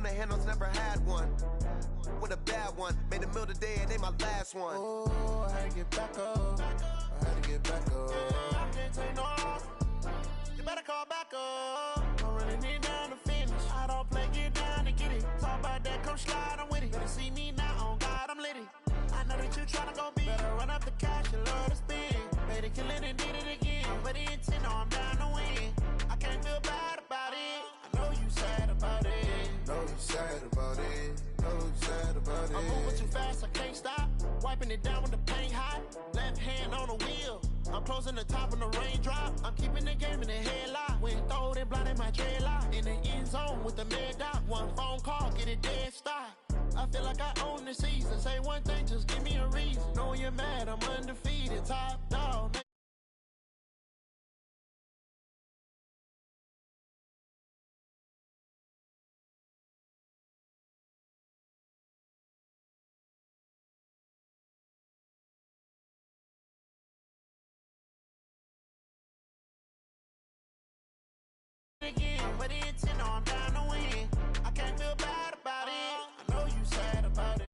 the handles, never had one. With a bad one, made a meal today and they my last one. Oh, I had to get back up. I had to get back up. I can't take no off. You better call back up. Don't really need down to finish. I don't play, get down to get it. Talk about that, come slide, I'm with it. Better see me now, on God, I'm litty. I know that you tryna go big. Better run up the cash, you love to spin. Made it, kill it, and did it again. But the intent, no, I'm down to win. I can't feel bad about it. I know you sad about it. Know you sad about it. Know you sad about it. I'm moving too fast, I can't stop. Wiping it down with the paint hot. Left hand on the wheel. I'm closing the top when the raindrop. I'm keeping the game in the headlock. When throwed and blinded my dreadlock. In the end zone with the mad dot. One phone call, get it dead stop. I feel like I own the season. Say one thing, just give me a reason. Knowing you're mad, I'm undefeated. Top dog. Again, but the intent, no, I'm down to win. I can't feel bad about it. I know you sad about it.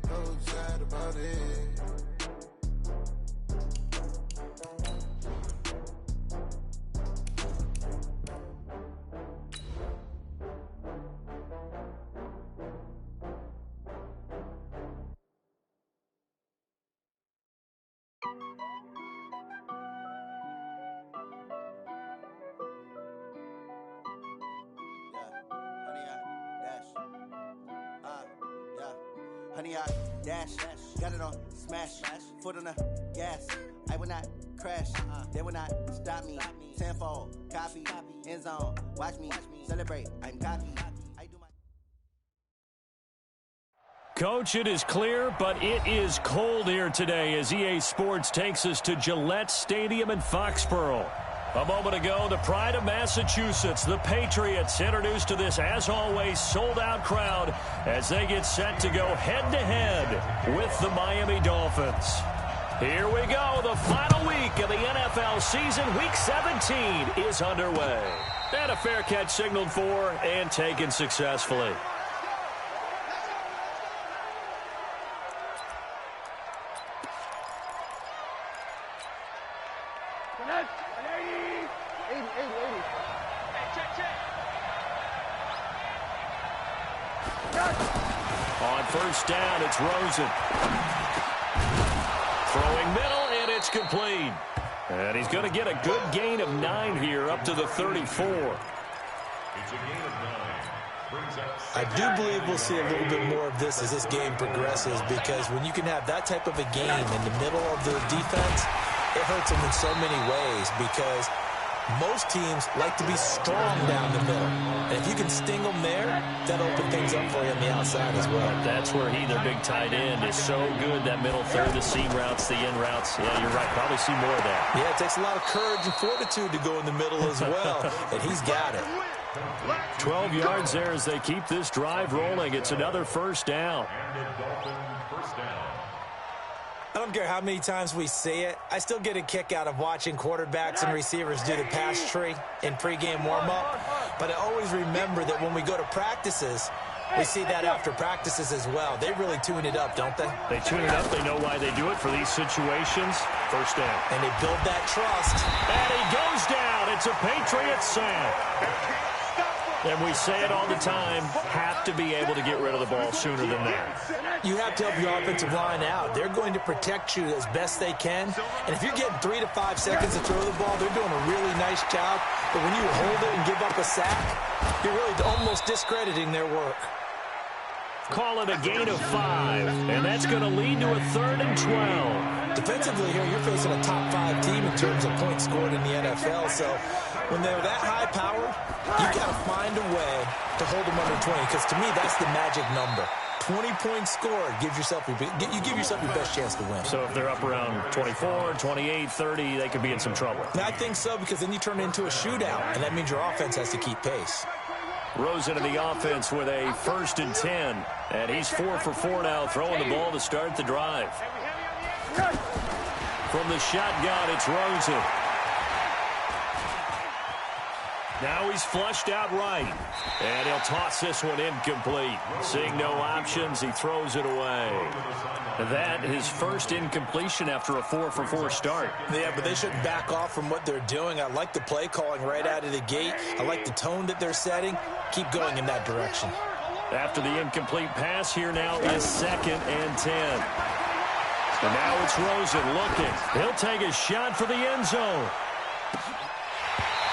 Know you sad about it. Honey, I dash, got it on smash, foot on the gas. I will not crash, they will not stop me. Tenfold, copy, end zone, watch me celebrate. I'm cocky. I do my. Coach, it is clear, but it is cold here today as EA Sports takes us to Gillette Stadium in Foxborough. A moment ago, the pride of Massachusetts, the Patriots, introduced to this, as always, sold-out crowd as they get set to go head-to-head with the Miami Dolphins. Here we go. The final week of the NFL season, Week 17, is underway. And a fair catch signaled for and taken successfully. On first down, it's Rosen. Throwing middle, and it's complete. And he's going to get a good gain of 9 here, up to the 34. I do believe we'll see a little bit more of this as this game progresses, because when you can have that type of a game in the middle of the defense, it hurts them in so many ways, because most teams like to be strong down the middle. And if you can sting them there, that'll open things up for you on the outside as well. That's where he, their big tight end, is so good, that middle third, the seam routes, the in routes. Yeah, you're right. Probably see more of that. Yeah, it takes a lot of courage and fortitude to go in the middle as well, and he's got it. 12 yards there as they keep this drive rolling. It's another first down. I don't care how many times we see it. I still get a kick out of watching quarterbacks and receivers do the pass tree in pregame warm-up. But I always remember that when we go to practices, we see that after practices as well. They really tune it up, don't they? They tune it up. They know why they do it for these situations. First down. And they build that trust. And he goes down. It's a Patriots sack. And we say it all the time, have to be able to get rid of the ball sooner than that. You have to help your offensive line out. They're going to protect you as best they can. And if you're getting 3 to 5 seconds to throw the ball, they're doing a really nice job. But when you hold it and give up a sack, you're really almost discrediting their work. Call it a gain of 5, and that's going to lead to a 3rd and 12. Defensively here, you're facing a top 5 team in terms of points scored in the NFL. So when they're that high-powered, you got to find a way to hold them under 20, because to me, that's the magic number. 20 points scored, you give yourself your best chance to win. So if they're up around 24, 28, 30, they could be in some trouble. I think so, because then you turn it into a shootout, and that means your offense has to keep pace. Rosen in the offense with a 1st and 10. And he's 4 for 4 now, throwing the ball to start the drive. From the shotgun, it's Rosen. Now he's flushed out right. And he'll toss this one incomplete. Seeing no options, he throws it away. That his first incompletion after a 4-for-4 start. Yeah, but they shouldn't back off from what they're doing. I like the play calling right out of the gate. I like the tone that they're setting. Keep going in that direction. After the incomplete pass, here now is 2nd and 10. And now it's Rosen looking. He'll take a shot for the end zone.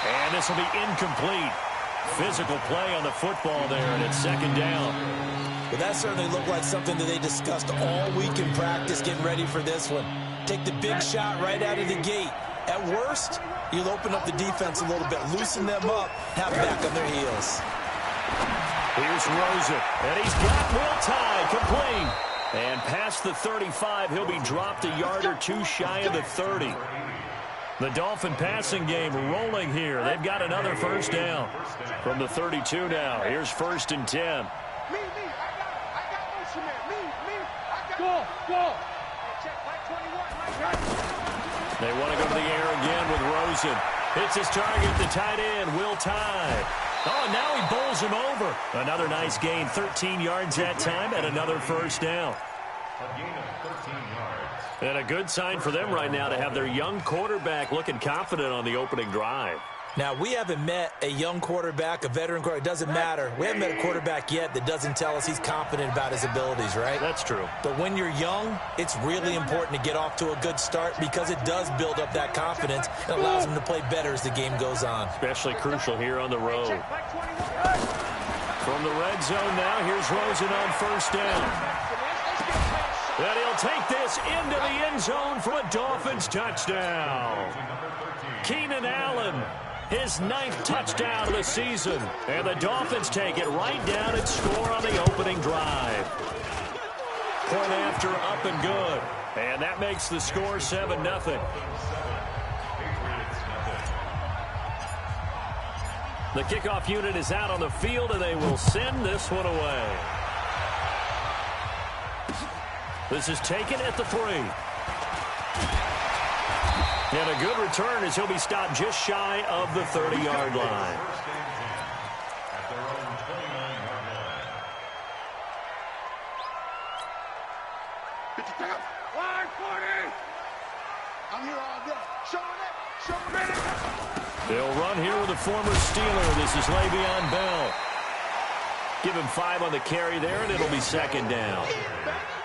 And this will be incomplete. Physical play on the football there, and it's 2nd down. Well, that certainly looked like something that they discussed all week in practice getting ready for this one. Take the big shot right out of the gate. At worst, you'll open up the defense a little bit, loosen them up, have them back on their heels. Here's Rosen, and he's got Will Tye complete. And past the 35, he'll be dropped a yard or two shy of the 30. The Dolphin passing game rolling here. They've got another first down from the 32 now. Here's 1st and 10. They want to go to the air again with Rosen. Hits his target, the tight end, Will Tye. Oh, and now he bowls him over. Another nice gain, 13 yards that time, and another first down. A gain of 13 yards. And a good sign for them right now to have their young quarterback looking confident on the opening drive. Now, we haven't met a young quarterback, a veteran quarterback. It doesn't matter. We haven't met a quarterback yet that doesn't tell us he's confident about his abilities, right? That's true. But when you're young, it's really important to get off to a good start because it does build up that confidence and allows him to play better as the game goes on. Especially crucial here on the road. From the red zone now, here's Rosen on 1st down. And he'll take this into the end zone for a Dolphins touchdown. Keenan Allen, his 9th touchdown of the season. And the Dolphins take it right down and score on the opening drive. Point after, up and good. And that makes the score 7-0. The kickoff unit is out on the field, and they will send this one away. This is taken at the 3. And a good return as he'll be stopped just shy of the 30-yard line. At their own 29-yard line. 50 times. Line 40. I'm here all day. Showing it. They'll run here with a former Steeler. This is Le'Veon Bell. Give him 5 on the carry there, and it'll be 2nd down.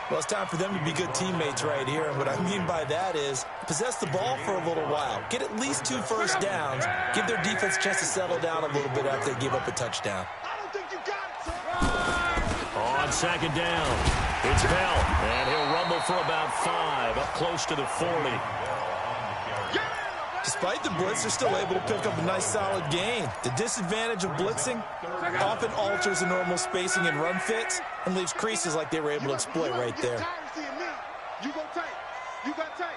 Well, it's time for them to be good teammates right here. And what I mean by that is possess the ball for a little while. Get at least 2 first downs. Give their defense a chance to settle down a little bit after they give up a touchdown. I don't think you got it, sir. On 2nd down, it's Bell. And he'll rumble for about 5, up close to the 40. Despite the blitz, they're still able to pick up a nice solid gain. The disadvantage of blitzing often alters the normal spacing and run fits and leaves creases like they were able to exploit right there. You go tight. You got tight.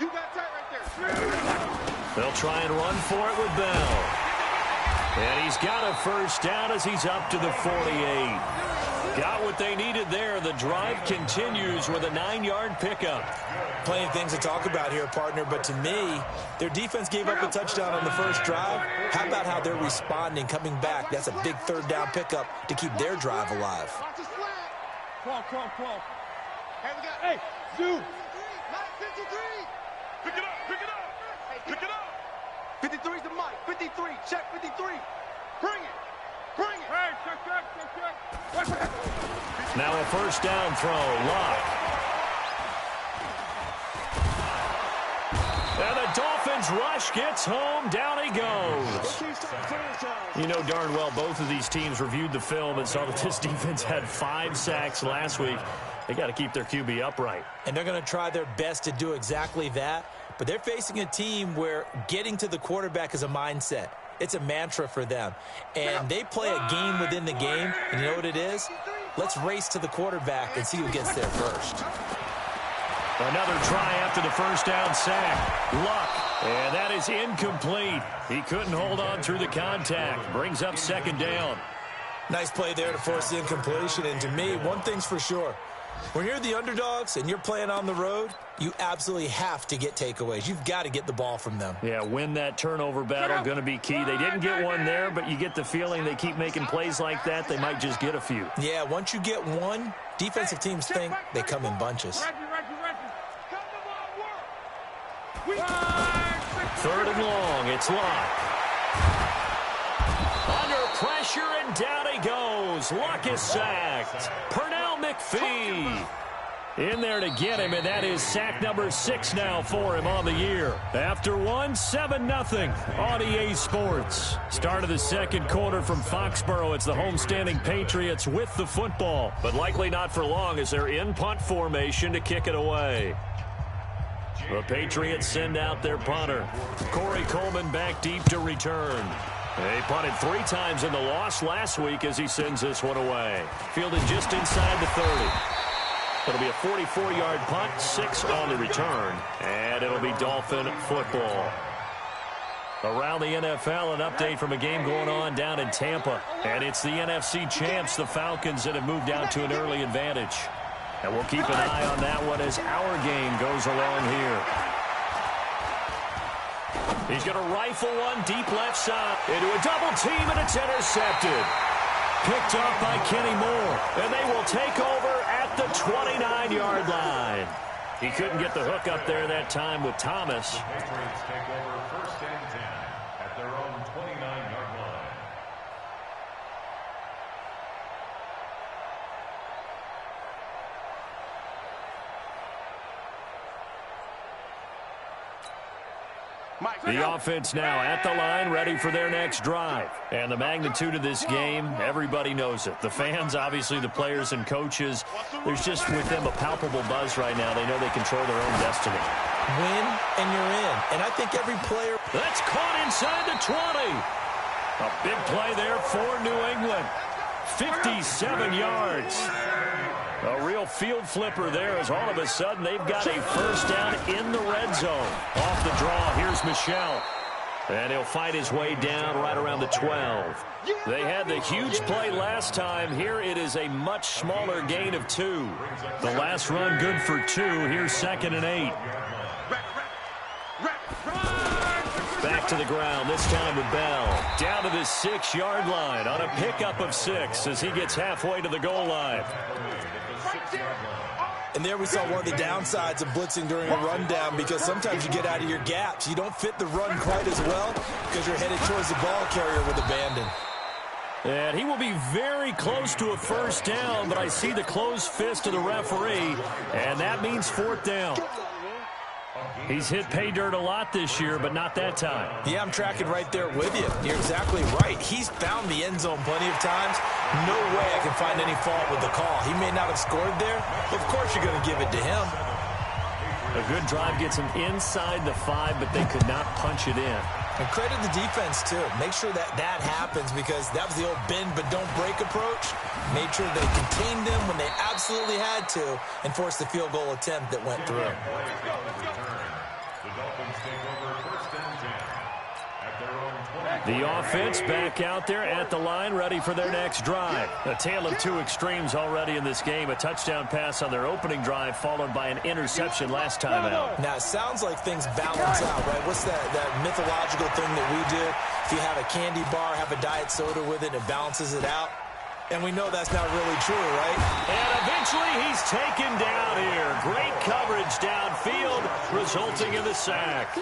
You got tight right there. They'll try and run for it with Bell. And he's got a first down as he's up to the 48. Got what they needed there. The drive continues with a 9-yard pickup. Plenty of things to talk about here, partner, but to me, their defense gave up a touchdown on the first drive. How about how they're responding, coming back? That's a big 3rd down pickup to keep their drive alive. Come on. Hey, Zoo. 53. Pick it up. 53's the mic. 53. Check 53. Bring it. Hey, check. Now a first down throw. Luck. And the Dolphins rush gets home. Down he goes. You know darn well both of these teams reviewed the film and saw that this defense had 5 sacks last week. They got to keep their QB upright. And they're going to try their best to do exactly that. But they're facing a team where getting to the quarterback is a mindset. It's a mantra for them. And they play a game within the game. And you know what it is? Let's race to the quarterback and see who gets there first. Another try after the first down sack. Luck. And that is incomplete. He couldn't hold on through the contact. Brings up 2nd down. Nice play there to force the incompletion. And to me, one thing's for sure. When you're the underdogs and you're playing on the road, you absolutely have to get takeaways. You've got to get the ball from them. Yeah, win that turnover battle, going to be key. They didn't get one there, but you get the feeling they keep making plays like that, they might just get a few. Yeah, once you get one, defensive teams think they come in bunches. Third and long, it's Luck. Under pressure, and down he goes. Luck is sacked. Pernell McPhee in there to get him, and that is sack number 6 now for him on the year. After 7-0 on EA Sports. Start of the second quarter from Foxborough. It's the homestanding Patriots with the football, but likely not for long as they're in punt formation to kick it away. The Patriots send out their punter. Corey Coleman back deep to return. They punted 3 times in the loss last week as he sends this one away. Fielded just inside the 30. It'll be a 44-yard punt, 6 on the return, and it'll be Dolphin football. Around the NFL, an update from a game going on down in Tampa. And it's the NFC champs, the Falcons, that have moved out to an early advantage. And we'll keep an eye on that one as our game goes along here. He's going to rifle one deep left side into a double team, and it's intercepted. Picked up by Kenny Moore, and they will take over at the 29-yard line. He couldn't get the hook up there that time with Thomas. The Patriots take over 1st and 10 at their own 29-yard line. The offense now at the line, ready for their next drive. And the magnitude of this game, everybody knows it. The fans, obviously the players and coaches, there's just with them a palpable buzz right now. They know they control their own destiny. Win, and you're in. And I think every player... That's caught inside the 20. A big play there for New England. 57 yards. A real field flipper there as all of a sudden they've got a first down in the red zone. Off the draw, here's Michel. And he'll fight his way down right around the 12. They had the huge play last time. Here it is a much smaller gain of 2. The last run good for 2. Here's 2nd and 8. Back to the ground, this time with Bell. Down to the 6-yard line on a pickup of 6 as he gets halfway to the goal line. And there we saw one of the downsides of blitzing during a rundown, because sometimes you get out of your gaps. You don't fit the run quite as well because you're headed towards the ball carrier with abandon. And he will be very close to a first down, but I see the closed fist of the referee, and that means 4th down. He's hit pay dirt a lot this year, but not that time. Yeah, I'm tracking right there with you. You're exactly right. He's found the end zone plenty of times. No way I can find any fault with the call. He may not have scored there. Of course you're going to give it to him. A good drive gets him inside the 5, but they could not punch it in. And credit the defense, too. Make sure that happens, because that was the old bend but don't break approach. Made sure they contained them when they absolutely had to and forced the field goal attempt that went through. The Dolphins take over 1st and 10 at their own 20. The offense back out there at the line, ready for their next drive. A tale of 2 extremes already in this game. A touchdown pass on their opening drive, followed by an interception last time out. Now, it sounds like things balance out, right? What's that mythological thing that we do? If you have a candy bar, have a diet soda with it, it balances it out. And we know that's not really true, right? And eventually he's taken down here. Great coverage downfield, resulting in the sack.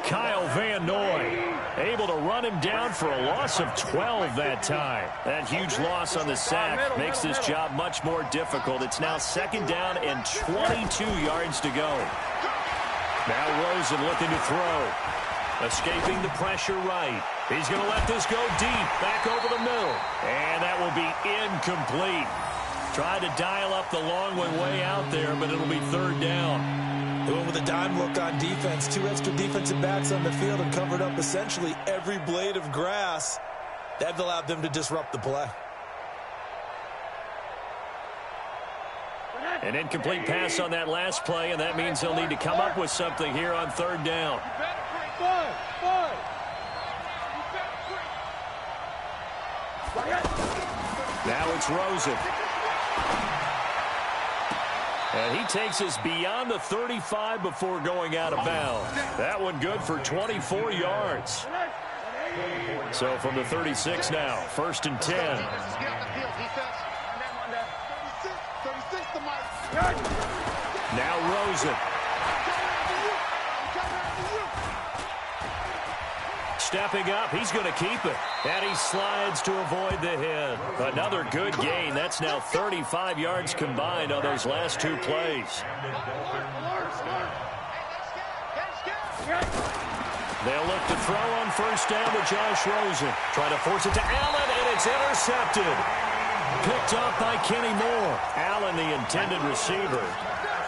Kyle Van Noy able to run him down for a loss of 12 that time. That huge loss on the sack makes this job much more difficult. It's now 2nd down and 22 yards to go. Now Rosen looking to throw. Escaping the pressure right. He's going to let this go deep, back over the middle. And that will be incomplete. Tried to dial up the long one way out there, but it'll be 3rd down. They went with a dime look on defense. 2 extra defensive backs on the field and covered up essentially every blade of grass. That allowed them to disrupt the play. An incomplete pass on that last play, and that means they'll need to come up with something here on 3rd down. Now it's Rosen. And he takes us beyond the 35 before going out of bounds. That one good for 24 yards. So from the 36 now, 1st and 10. Now Rosen. Stepping up, he's going to keep it. And he slides to avoid the hit. Another good gain. That's now 35 yards combined on those last 2 plays. They'll look to throw on 1st down with Josh Rosen. Trying to force it to Allen, and it's intercepted. Picked up by Kenny Moore. Allen, the intended receiver.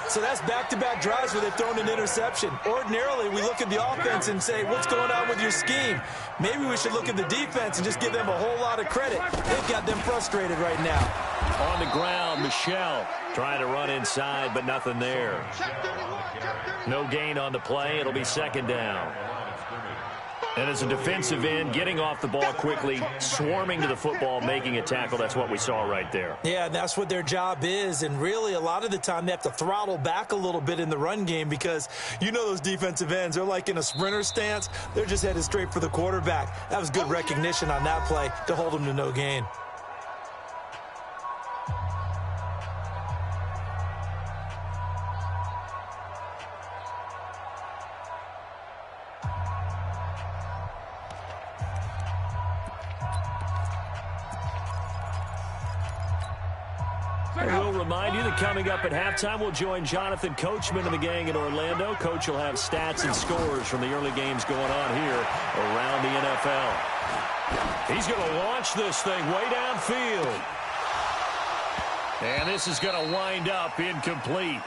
So that's back-to-back drives where they've thrown an interception. Ordinarily, we look at the offense and say, what's going on with your scheme? Maybe we should look at the defense and just give them a whole lot of credit. They've got them frustrated right now. On the ground, Michel trying to run inside, but nothing there. No gain on the play. It'll be 2nd down. And as a defensive end, getting off the ball quickly, swarming to the football, making a tackle, that's what we saw right there. Yeah, that's what their job is. And really, a lot of the time, they have to throttle back a little bit in the run game because you know those defensive ends, they're like in a sprinter stance. They're just headed straight for the quarterback. That was good recognition on that play to hold them to no gain. We'll remind you that coming up at halftime, we'll join Jonathan Coachman and the gang in Orlando. Coach will have stats and scores from the early games going on here around the NFL. He's going to launch this thing way downfield. And this is going to wind up incomplete.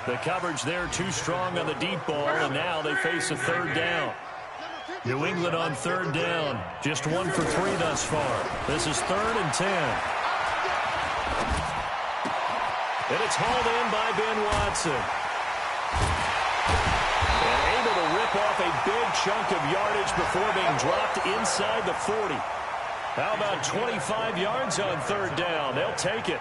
The coverage there too strong on the deep ball, and now they face a 3rd down. New England on 3rd down. Just 1 for 3 thus far. This is 3rd and 10. And it's hauled in by Ben Watson. And able to rip off a big chunk of yardage before being dropped inside the 40. How about 25 yards on 3rd down? They'll take it.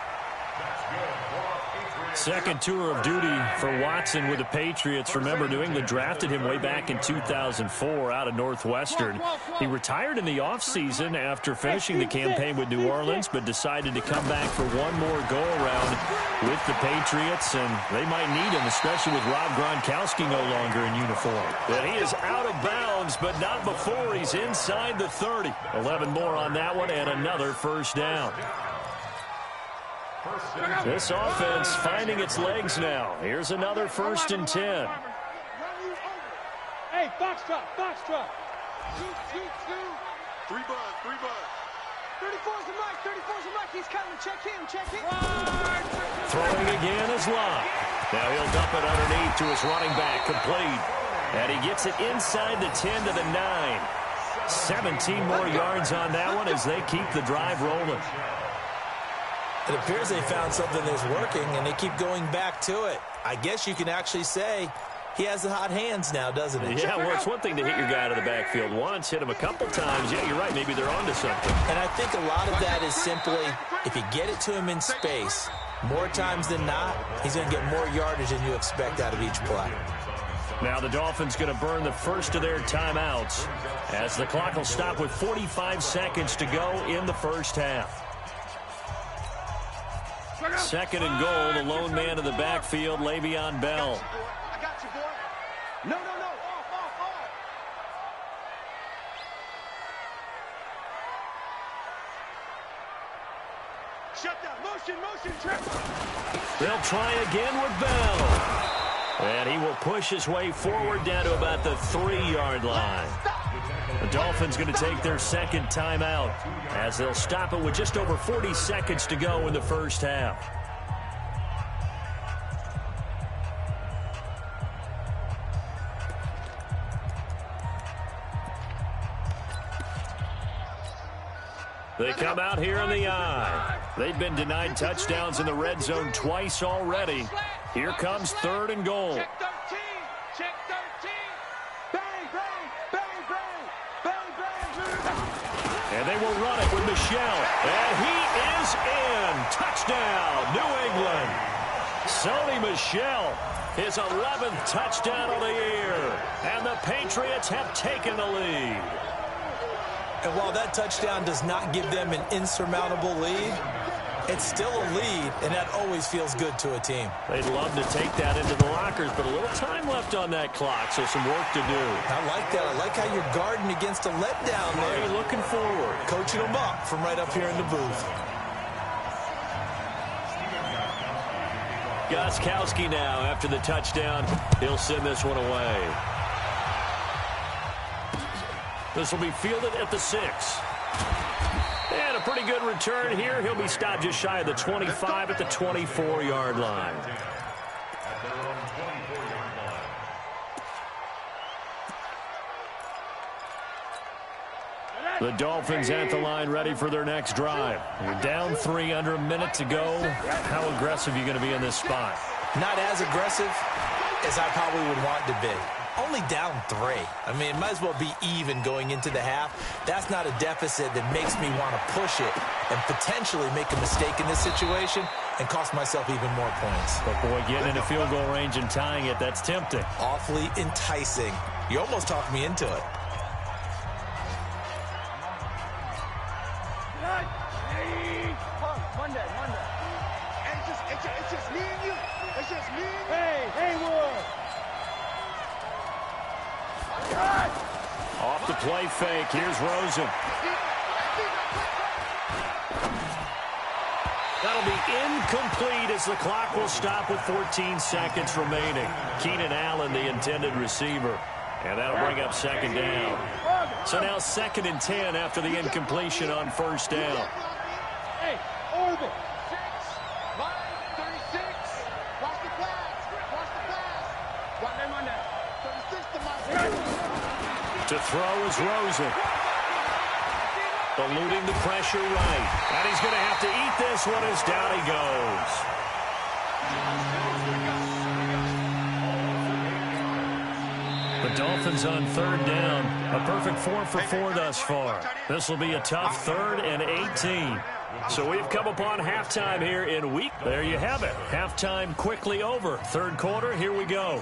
Second tour of duty for Watson with the Patriots. Remember, New England drafted him way back in 2004 out of Northwestern. He retired in the offseason after finishing the campaign with New Orleans, but decided to come back for one more go-around with the Patriots, and they might need him, especially with Rob Gronkowski no longer in uniform. And he is out of bounds, but not before he's inside the 30. 11 more on that one, and another 1st down. This offense finding its legs now. Here's another 1st and 10. Hey, box drop. Shoot. 3 buds. 34's the mic. He's coming. Check him. Throwing again is Locke. Now he'll dump it underneath to his running back. Complete. And he gets it inside the 10 to the 9. 17 more yards on that one as they keep the drive rolling. It appears they found something that's working, and they keep going back to it. I guess you can actually say he has the hot hands now, doesn't he? Yeah, well, it's one thing to hit your guy out of the backfield once, hit him a couple times. Yeah, you're right. Maybe they're onto something. And I think a lot of that is simply if you get it to him in space, more times than not, he's going to get more yardage than you expect out of each play. Now the Dolphins going to burn the first of their timeouts as the clock will stop with 45 seconds to go in the 1st half. 2nd and goal, the lone man in the backfield, Le'Veon Bell. I got you, boy. No. Off. Shut down. Motion, trip. They'll try again with Bell. And he will push his way forward down to about the 3-yard line. The Dolphins going to take their 2nd timeout as they'll stop it with just over 40 seconds to go in the 1st half. They come out here in the eye. They've been denied touchdowns in the red zone twice already. Here comes 3rd and goal. Check 13. And they will run it with Michel. And he is in. Touchdown, New England. Sony Michel, his 11th touchdown of the year. And the Patriots have taken the lead. And while that touchdown does not give them an insurmountable lead, it's still a lead, and that always feels good to a team. They'd love to take that into the lockers, but a little time left on that clock, so some work to do. I like that. I like how you're guarding against a letdown there. Are you looking forward? Coaching them up from right up here in the booth. Gostkowski now after the touchdown. He'll send this one away. This will be fielded at the 6. And a pretty good return here. He'll be stopped just shy of the 25 at the 24-yard line. The Dolphins at the line ready for their next drive. You're down 3 under a minute to go. How aggressive are you going to be in this spot? Not as aggressive as I probably would want to be. Only down 3. I mean, it might as well be even going into the half. That's not a deficit that makes me want to push it and potentially make a mistake in this situation and cost myself even more points. But, boy, getting into field goal range and tying it, that's tempting. Awfully enticing. You almost talked me into it. Monday. And it's just me and you. It's just me and you. Hey, Wood. Off the play fake. Here's Rosen. That'll be incomplete as the clock will stop with 14 seconds remaining. Keenan Allen, the intended receiver. And that'll bring up second down. So now 2nd and 10 after the incompletion on first down. Hey, Orbit. 6, line 36. Watch the pass. Watch them on that. 36 to my. To throw is Rosen. Eluding the pressure right. And he's going to have to eat this one as down he goes. The Dolphins on 3rd down. A perfect 4 for 4 thus far. This will be a tough 3rd and 18. So we've come upon halftime here in week. There you have it. Halftime quickly over. 3rd quarter, here we go.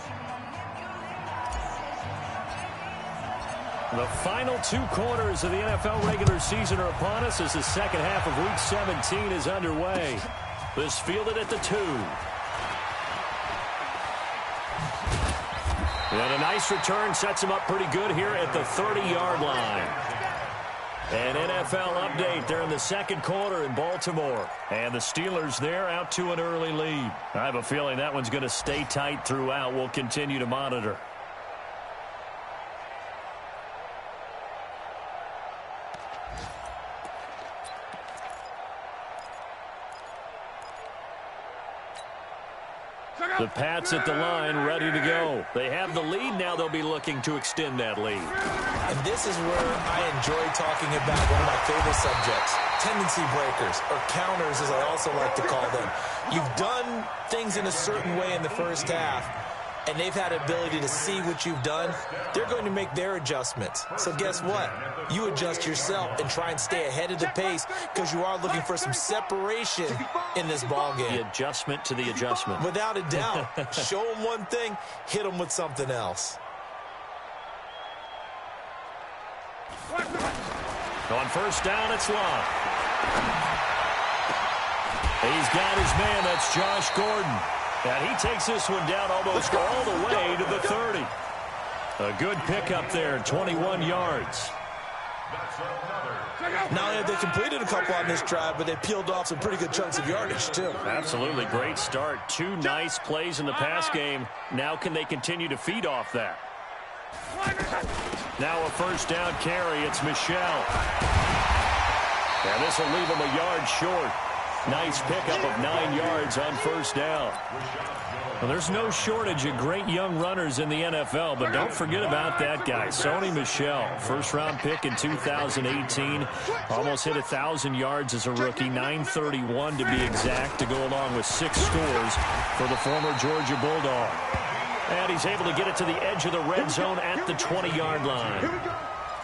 The final 2 quarters of the NFL regular season are upon us as the second half of Week 17 is underway. This fielded at the 2. And a nice return sets him up pretty good here at the 30-yard line. An NFL update there in the 2nd quarter in Baltimore. And the Steelers there out to an early lead. I have a feeling that one's going to stay tight throughout. We'll continue to monitor. The Pats at the line, ready to go. They have the lead. Now they'll be looking to extend that lead. And this is where I enjoy talking about one of my favorite subjects, tendency breakers, or counters as I also like to call them. You've done things in a certain way in the first half, and they've had the ability to see what you've done. They're going to make their adjustments. So guess what? You adjust yourself and try and stay ahead of the pace because you are looking for some separation in this ball game. The adjustment to the adjustment. Without a doubt. Show them one thing, hit them with something else. On first down, it's Long. He's got his man. That's Josh Gordon. And he takes this one down almost all the way to the 30. A good pickup there, 21 yards. Not only have they completed a couple on this drive, but they peeled off some pretty good chunks of yardage, too. Absolutely great start. 2 nice plays in the pass game. Now can they continue to feed off that? Now a first down carry. It's Michel. And this will leave him a yard short. Nice pickup of 9 yards on first down. Well, there's no shortage of great young runners in the NFL, but don't forget about that guy, Sony Michel. First-round pick in 2018. Almost hit 1,000 yards as a rookie, 931 to be exact, to go along with 6 scores for the former Georgia Bulldog. And he's able to get it to the edge of the red zone at the 20-yard line.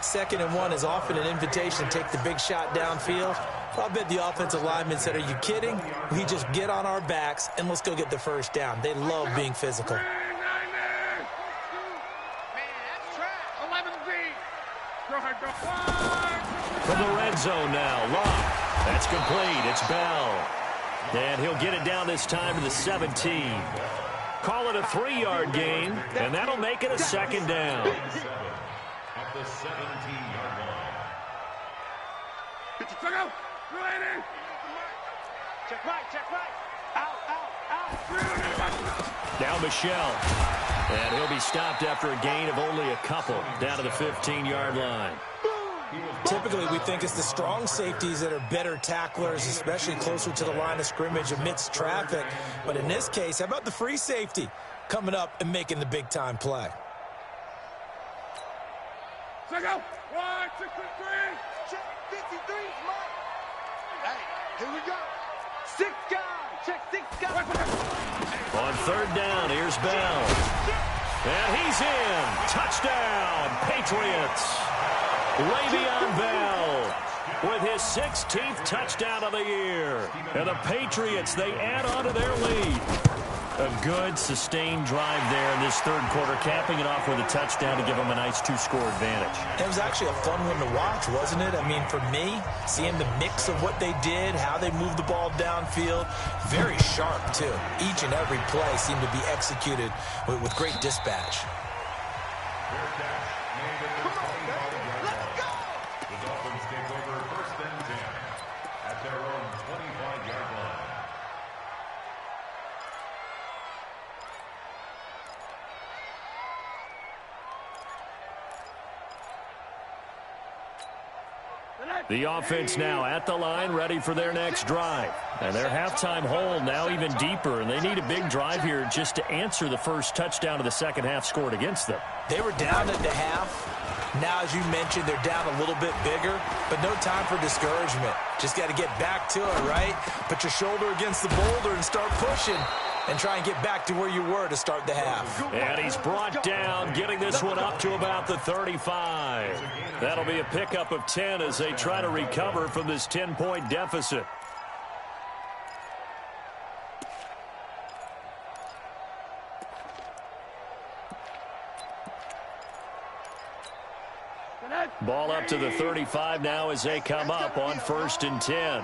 2nd and 1 is often an invitation to take the big shot downfield. I bet the offensive lineman said, are you kidding? We just get on our backs and let's go get the first down. They love being physical. From the red zone now, Love. That's complete. It's Bell. And he'll get it down this time to the 17. Call it a 3-yard gain, and that'll make it a second down. At the 17-yard line. Check right. Out. Now Michelle. And he'll be stopped after a gain of only a couple down to the 15-yard line. Typically, we think it's the strong safeties that are better tacklers, especially closer to the line of scrimmage amidst traffic. But in this case, how about the free safety coming up and making the big-time play? Check out. 1, 2, 3. Check 53, Mike. Hey, here we go. 6 guys. Check 6 guys. On third down, here's Bell. And he's in. Touchdown, Patriots. Le'Veon Bell with his 16th touchdown of the year. And the Patriots, they add on to their lead. A good, sustained drive there in this third quarter, capping it off with a touchdown to give them a nice 2-score advantage. It was actually a fun one to watch, wasn't it? I mean, for me, seeing the mix of what they did, how they moved the ball downfield, very sharp, too. Each and every play seemed to be executed with great dispatch. The Dolphins take over first and 10 at their own 25-yard line. The offense now at the line, ready for their next drive. And their halftime hole now even deeper, and they need a big drive here just to answer the first touchdown of the second half scored against them. They were down at the half. Now, as you mentioned, they're down a little bit bigger, but no time for discouragement. Just got to get back to it, right? Put your shoulder against the boulder and start pushing and try and get back to where you were to start the half. And he's brought down, getting this one up to about the 35. That'll be a pickup of 10 as they try to recover from this 10-point deficit. Ball up to the 35 now as they come up on 1st and 10.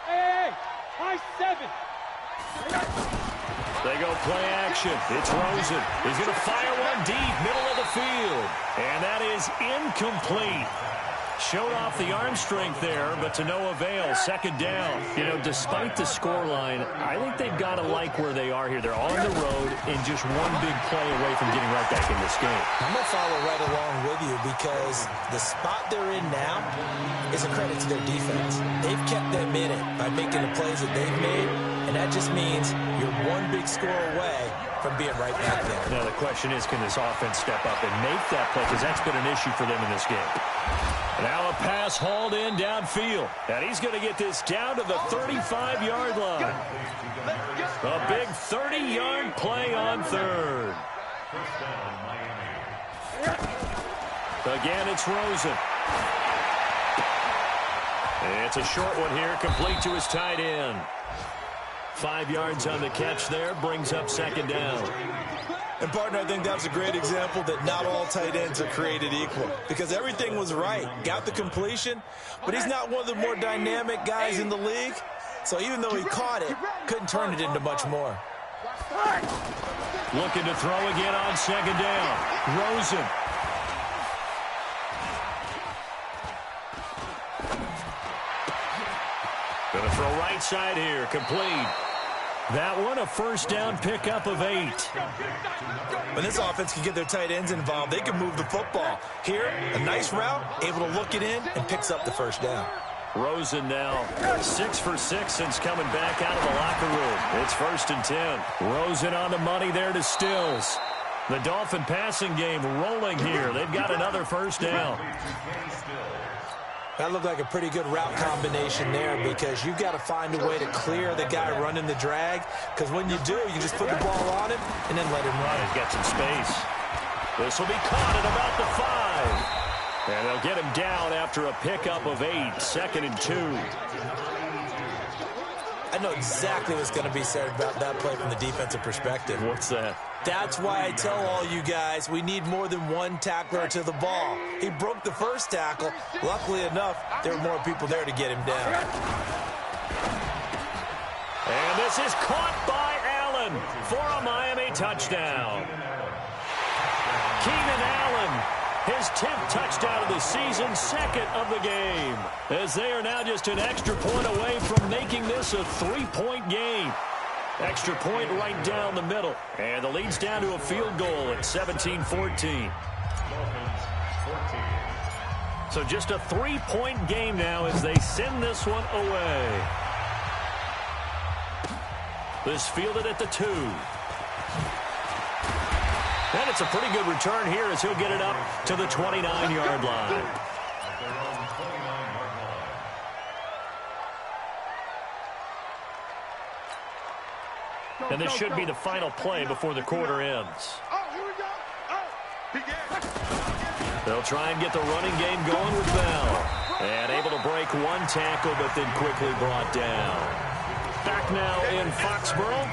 Hey, high 7. They go play action. It's Rosen. He's going to fire one deep, middle of the field. And that is incomplete. Showed off the arm strength there, but to no avail. Second down. You know, despite the scoreline, I think they've got to like where they are here. They're on the road and just one big play away from getting right back in this game. I'm going to follow right along with you because the spot they're in now is a credit to their defense. They've kept them in it by making the plays that they've made, and that just means you're one big score away from being right back there. Now the question is, can this offense step up and make that play? Because that's been an issue for them in this game. Now a pass hauled in downfield. And he's going to get this down to the 35-yard line. A big 30-yard play on third. Again, it's Rosen. It's a short one here, complete to his tight end. 5 yards on the catch there, brings up second down. And, partner, I think that's a great example that not all tight ends are created equal because everything was right. Got the completion, but he's not one of the more dynamic guys in the league. So even though he caught it, couldn't turn it into much more. Looking to throw again on second down. Rosen. Going to throw right side here, complete. That one a first down pickup of 8. When this offense can get their tight ends involved, they can move the football. Here, a nice route, able to look it in, and picks up the first down. Rosen now 6 for 6 since coming back out of the locker room. It's 1st and 10. Rosen on the money there to Stills. The Dolphin passing game rolling here. They've got another first down. That looked like a pretty good route combination there because you've got to find a way to clear the guy running the drag because when you do, you just put the ball on him and then let him run. He's got some space. This will be caught at about the 5. And they'll get him down after a pickup of 8, 2nd and 2. I know exactly what's going to be said about that play from the defensive perspective. What's that? That's why I tell all you guys we need more than one tackler to the ball. He broke the first tackle. Luckily enough, there were more people there to get him down. And this is caught by Allen for a Miami touchdown. Keenan Allen, his 10th touchdown of the season, 2nd of the game, as they are now just an extra point away from making this a 3-point game. Extra point right down the middle, and the lead's down to a field goal at 17-14. So just a 3-point game now as they send this one away. This fielded at the 2. And it's a pretty good return here as he'll get it up to the 29-yard line. And this should be the final play before the quarter ends. They'll try and get the running game going with Bell. And able to break one tackle, but then quickly brought down. Back now in Foxborough.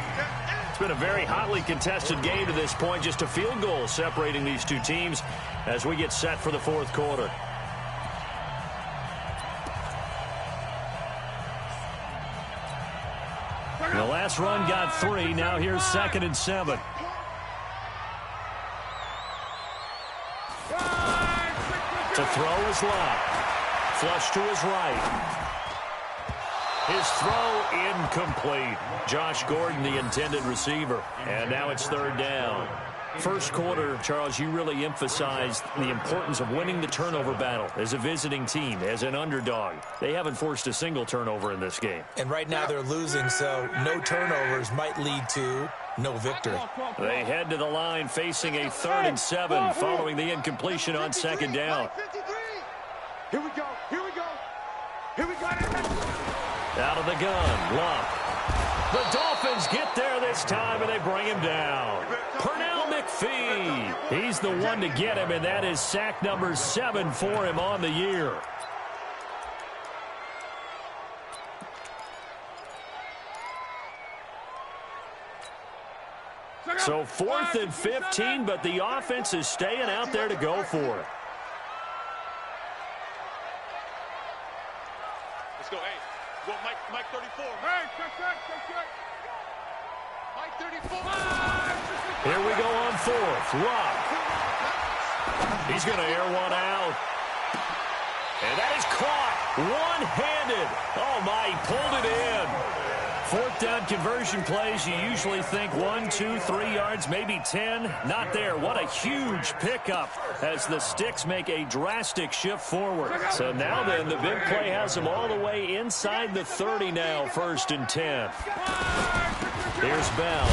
It's been a very hotly contested game to this point. Just a field goal separating these two teams as we get set for the fourth quarter. The last run got 3. Now here's 2nd and 7. To throw is left. Flush to his right. His throw incomplete. Josh Gordon, the intended receiver. And now it's 3rd down. First quarter, Charles, you really emphasized the importance of winning the turnover battle as a visiting team, as an underdog. They haven't forced a single turnover in this game. And right now they're losing, so no turnovers might lead to no victory. They head to the line facing a 3rd and 7 following the incompletion on 2nd down. Here we go. Here we go. Here we go. Out of the gun, Luck. The Dolphins get there this time, and they bring him down. Pernell McPhee. He's the one to get him, and that is sack number 7 for him on the year. So 4th and 15, but the offense is staying out there to go for it. Let's go, hey. Go, Mike 34. Hey, check. Mike 34. Here we go on 4th. Luck. He's going to air one out. And that is caught one-handed. Oh, my, he pulled it in. 4th down conversion plays, you usually think 1, 2, 3 yards, maybe 10. Not there. What a huge pickup as the Sticks make a drastic shift forward. So now then, the big play has them all the way inside the 30 now, 1st and 10. Here's Bell.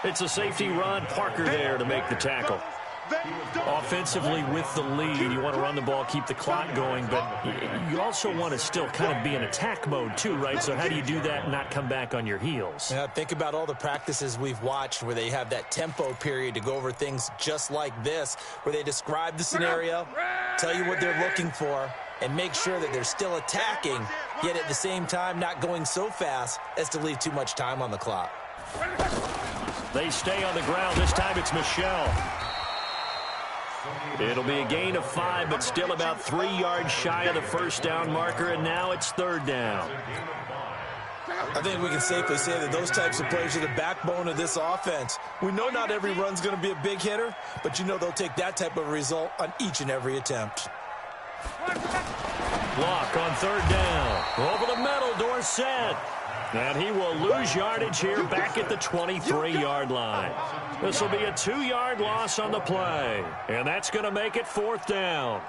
It's a safety, Ron Parker there to make the tackle. Offensively with the lead, you want to run the ball, keep the clock going, but you also want to still kind of be in attack mode too, right? So how do you do that and not come back on your heels? Yeah, think about all the practices we've watched where they have that tempo period to go over things just like this, where they describe the scenario, tell you what they're looking for, and make sure that they're still attacking, yet at the same time not going so fast as to leave too much time on the clock. They stay on the ground. This time it's Michelle. It'll be a gain of 5, but still about 3 yards shy of the 1st down marker, and now it's 3rd down. I think we can safely say that those types of plays are the backbone of this offense. We know not every run's going to be a big hitter, but you know they'll take that type of result on each and every attempt. Block on 3rd down. Over the middle, Dorsett. And he will lose yardage here back at the 23-yard line. This will be a 2-yard loss on the play. And that's going to make it 4th down.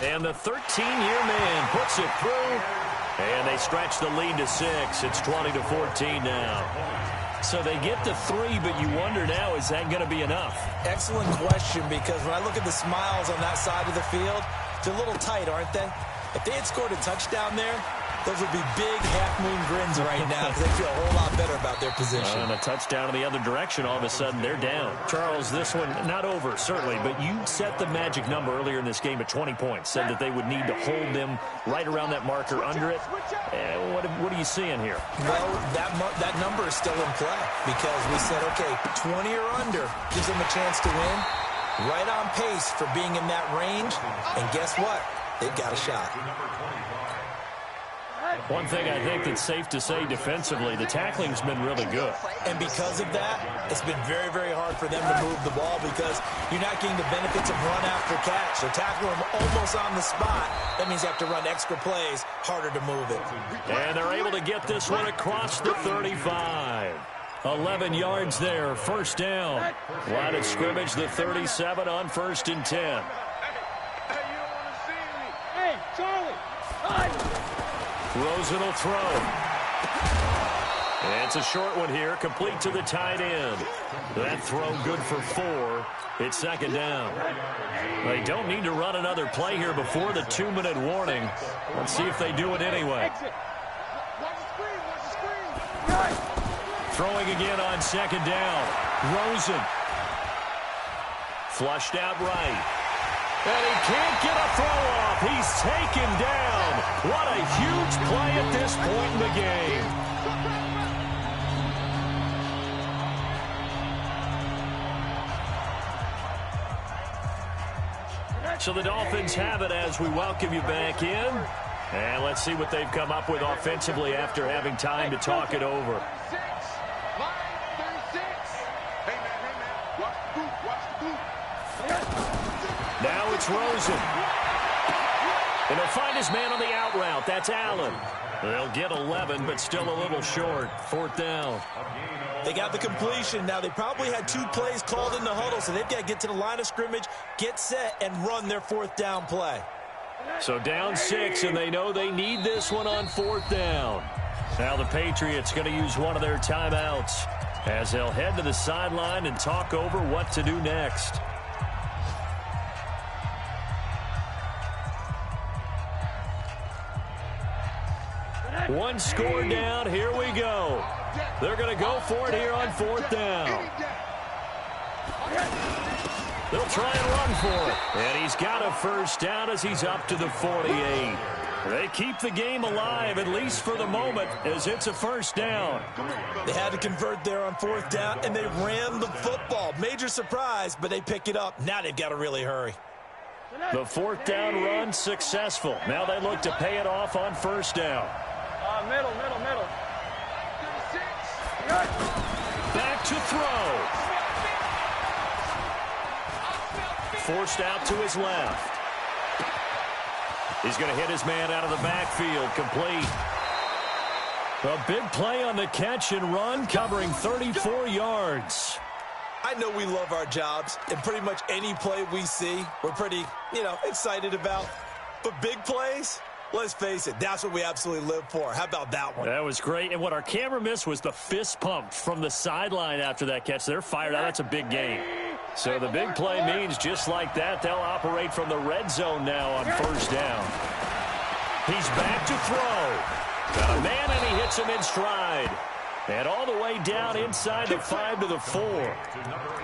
And the 13-year man puts it through. And they stretch the lead to 6. It's 20-14 now. So they get to 3, but you wonder now, is that going to be enough? Excellent question, because when I look at the smiles on that side of the field, they're a little tight, aren't they? If they had scored a touchdown there, Those would be big half-moon grins right now because they feel a whole lot better about their position. And a touchdown in the other direction, all of a sudden they're down. Charles, this one not over, certainly, but you set the magic number earlier in this game at 20 points, said that they would need to hold them right around that marker under it. What are you seeing here? Well, that number is still in play because we said, okay, 20 or under gives them a chance to win. Right on pace for being in that range. And guess what? They've got a shot. One thing I think that's safe to say defensively, the tackling's been really good. And because of that, it's been very, very hard for them to move the ball because you're not getting the benefits of run after catch. So tackle them almost on the spot. That means you have to run extra plays, harder to move it. And they're able to get this one across the 35. 11 yards there, first down. Line of scrimmage, the 37 on 1st and 10. Hey, you don't want to see me. Hey, Charlie. Rosen will throw. And it's a short one here, complete to the tight end. That throw good for 4. It's 2nd down. They don't need to run another play here before the 2-minute warning. Let's see if they do it anyway. Throwing again on 2nd down. Rosen. Flushed out right. And he can't get a throw off. He's taken down. What a huge play at this point in the game. So the Dolphins have it as we welcome you back in. And let's see what they've come up with offensively after having time to talk it over. Now it's Rosen. And he'll find his man on the out route. That's Allen. They'll get 11, but still a little short. 4th down. They got the completion. Now, they probably had 2 plays called in the huddle, so they've got to get to the line of scrimmage, get set, and run their 4th down play. So down 6, and they know they need this one on 4th down. Now the Patriots going to use one of their timeouts as they'll head to the sideline and talk over what to do next. One score down. Here we go. They're going to go for it here on 4th down. They'll try and run for it. And he's got a first down as he's up to the 48. They keep the game alive, at least for the moment, as it's a first down. They had to convert there on 4th down, and they ran the football. Major surprise, but they pick it up. Now they've got to really hurry. The 4th down run successful. Now they look to pay it off on 1st down. Middle. Back to throw. Forced out to his left. He's going to hit his man out of the backfield. Complete. A big play on the catch and run, covering 34 yards. I know we love our jobs, and pretty much any play we see, we're pretty, excited about. But big plays, let's face it, that's what we absolutely live for. How about that one? That was great. And what our camera missed was the fist pump from the sideline after that catch. They're fired out. That's a big game. So the big play means just like that, they'll operate from the red zone now on 1st down. He's back to throw. Got a man, and he hits him in stride. And all the way down inside the 5 to the 4.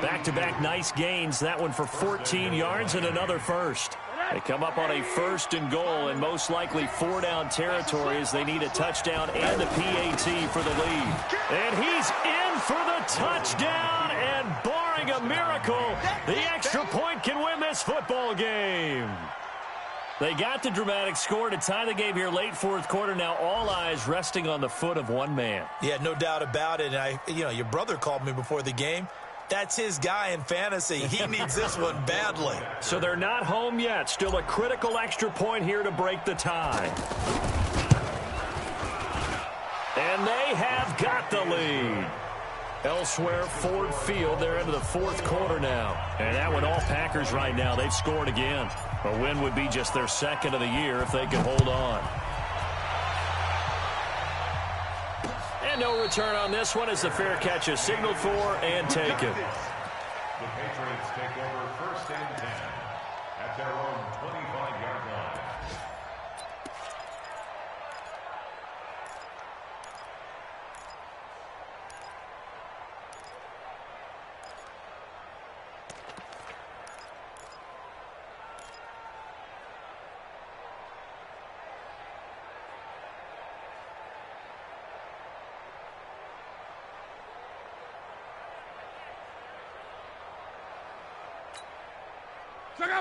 Back-to-back nice gains. That one for 14 yards and another first. They come up on a 1st and goal, and most likely 4-down territory as they need a touchdown and a PAT for the lead. And he's in for the touchdown, and barring a miracle, the extra point can win this football game. They got the dramatic score to tie the game here late 4th quarter. Now all eyes resting on the foot of one man. Yeah, no doubt about it. And your brother called me before the game. That's his guy in fantasy. He needs this one badly. So they're not home yet. Still a critical extra point here to break the tie. And they have got the lead. Elsewhere, Ford Field, they're into the 4th quarter now. And that one all Packers right now. They've scored again. A win would be just their 2nd of the year if they can hold on. And no return on this one as the fair catch is signaled for and taken. The Patriots take over 1st and 10 at their own 25-yard line.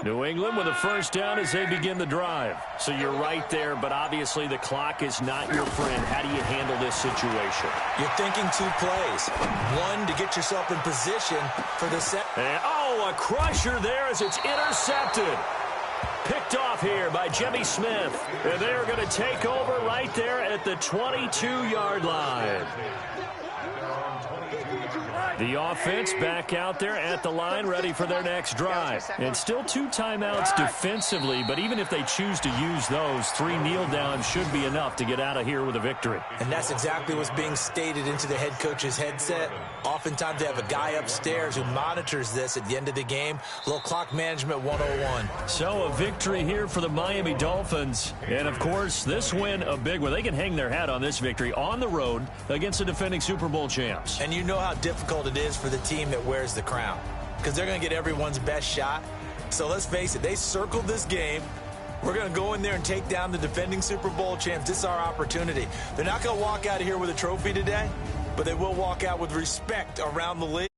New England with a first down as they begin the drive. So you're right there, but obviously the clock is not your friend. How do you handle this situation? You're thinking 2 plays. One, to get yourself in position for the set. And, a crusher there as it's intercepted. Picked off here by Jimmy Smith. And they are going to take over right there at the 22-yard line. The offense back out there at the line, ready for their next drive. And still 2 timeouts defensively, but even if they choose to use those, 3 kneel downs should be enough to get out of here with a victory. And that's exactly what's being stated into the head coach's headset. Oftentimes they have a guy upstairs who monitors this at the end of the game. A little clock management 101. So a victory here for the Miami Dolphins. And, of course, this win a big one. They can hang their hat on this victory on the road against the defending Super Bowl champs. And you know how difficult it is for the team that wears the crown, because they're going to get everyone's best shot. So let's face it, they circled this game. We're going to go in there and take down the defending Super Bowl champs. This is our opportunity. They're not going to walk out of here with a trophy today, but they will walk out with respect around the league.